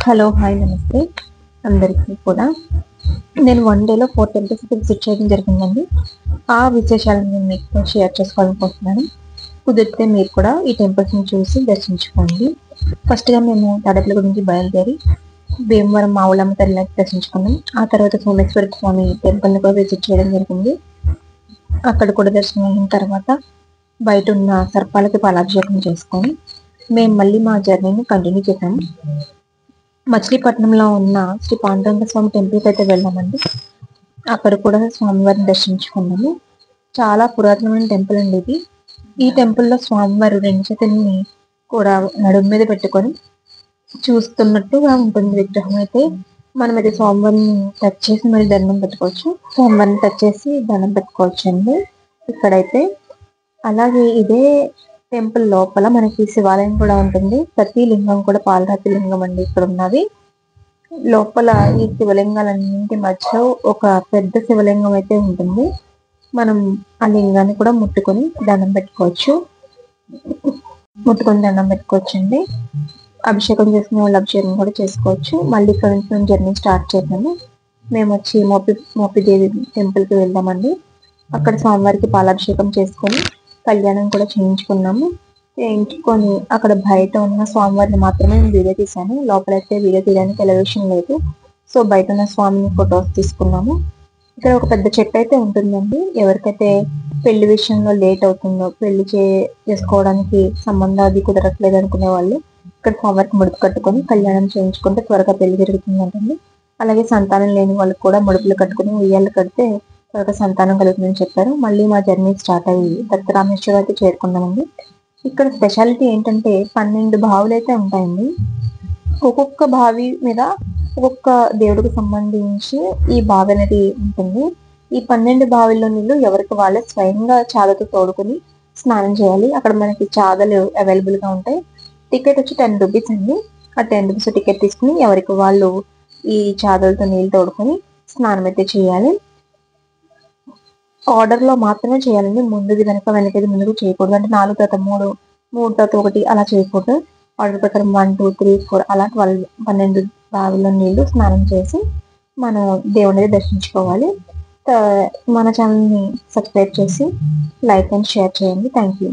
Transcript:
Hello, hi, నమస్తే అందరికీ కూడా. నేను వన్ డేలో 4 టెంపుల్స్ విజిట్ చేయడం జరిగిందండి. ఆ విశేషాలను నేను మీతో షేర్ చేసుకోవాలనుకుంటున్నాను. కుదిరితే మీరు కూడా ఈ టెంపుల్స్ని చూసి దర్శించుకోండి. ఫస్ట్గా మేము తాడేపల్లి గురించి బయలుదేరి భీమవరం మావులమ్మ తల్లిని దర్శించుకున్నాం. ఆ తర్వాత సోమేశ్వర స్వామి టెంపుల్ని కూడా విజిట్ చేయడం జరిగింది. అక్కడ కూడా దర్శనం అయిన తర్వాత బయట ఉన్న సర్పాలకి పాలాభిషేకం చేసుకొని మేము మళ్ళీ మా జర్నీని కంటిన్యూ చేసాము. మచిలీపట్నంలో ఉన్న శ్రీ పాండురంగ స్వామి టెంపుల్కి అయితే వెళ్ళామండి. అక్కడ కూడా స్వామివారిని దర్శించుకున్నాము. చాలా పురాతనమైన టెంపుల్ అండి ఇది. ఈ టెంపుల్లో స్వామివారు 2 చేతుల్ని కూడా నడుము మీద పెట్టుకొని చూస్తున్నట్టుగా ఉంటుంది విగ్రహం అయితే. మనమైతే స్వామివారిని టచ్ చేసి మరి దండం పెట్టుకోవచ్చు. స్వామివారిని టచ్ చేసి దండం పెట్టుకోవచ్చు అండి ఇక్కడైతే. అలాగే ఇదే టెంపుల్ లోపల మనకి శివాలయం కూడా ఉంటుంది. ప్రతి లింగం కూడా పాలరాతి లింగం అండి ఇక్కడ ఉన్నది. లోపల ఈ శివలింగాలన్నింటి మధ్య ఒక పెద్ద శివలింగం అయితే ఉంటుంది. మనం ఆ లింగాన్ని కూడా ముట్టుకొని దండం పెట్టుకోవచ్చు అండి. అభిషేకం చేసుకునే వాళ్ళు అభిషేకం కూడా చేసుకోవచ్చు. మళ్ళీ ఇక్కడ నుంచి మేము జర్నీ స్టార్ట్ చేసాము. మేము వచ్చి మోపిదేవి టెంపుల్కి వెళ్దామండి. అక్కడ స్వామివారికి పాలాభిషేకం చేసుకొని కళ్యాణం కూడా చేయించుకొని అక్కడ బయట ఉన్న స్వామివారిని మాత్రమే నేను వీడియో తీశాను. లోపలైతే వీడియో తీయడానికి ఎలివేషన్ లేదు. సో బయట ఉన్న స్వామిని ఫొటోస్ తీసుకున్నాము. ఇక్కడ ఒక పెద్ద చెట్టు అయితే ఉంటుందండి. ఎవరికైతే పెళ్లి విషయంలో లేట్ అవుతుందో, పెళ్లి చేసుకోవడానికి సంబంధం అది కుదరట్లేదు అనుకునే వాళ్ళు ఇక్కడ స్వామివారికి ముడుపు కట్టుకొని కళ్యాణం చేయించుకుంటే త్వరగా పెళ్లి జరుగుతుందంటండి. అలాగే సంతానం లేని వాళ్ళకి కూడా ముడుపులు కట్టుకుని ఉయ్యాలు కడితే త్వరగా సంతానం కలుగుతుందని చెప్పారు. మళ్ళీ మా జర్నీ స్టార్ట్ అయ్యి దత్తరామేశ్వరం అయితే చేరుకున్నామండి. ఇక్కడ స్పెషాలిటీ ఏంటంటే 12 బావులు అయితే ఉంటాయండి. ఒక్కొక్క బావి మీద ఒక్కొక్క దేవుడికి సంబంధించి ఈ బావి అనేది ఉంటుంది. ఈ 12 బావిల్లో నీళ్ళు ఎవరికి వాళ్ళే స్వయంగా చాదతో తోడుకుని స్నానం చేయాలి. అక్కడ మనకి చాదలు అవైలబుల్ గా ఉంటాయి. టికెట్ వచ్చి 10 రూపీస్ అండి. ఆ 10 రూపీస్ టికెట్ తీసుకుని ఎవరికి వాళ్ళు ఈ చాదలతో నీళ్ళు తోడుకొని స్నానం అయితే చేయాలి. ఆర్డర్ లో మాత్రమే చేయాలండి. ముందుది వెనకది ముందుకు చేయకూడదు. అంటే 4 తర్వాత 3, 3 తర్వాత 1 అలా చేయకూడదు. ఆర్డర్ ప్రకారం 1, 2, 3, 4 అలా 12 బావిలో నీళ్లు స్నానం చేసి మనం దేవుడిని దర్శించుకోవాలి. మన ఛానల్ని సబ్స్క్రైబ్ చేసి లైక్ అండ్ షేర్ చేయండి. Thank you.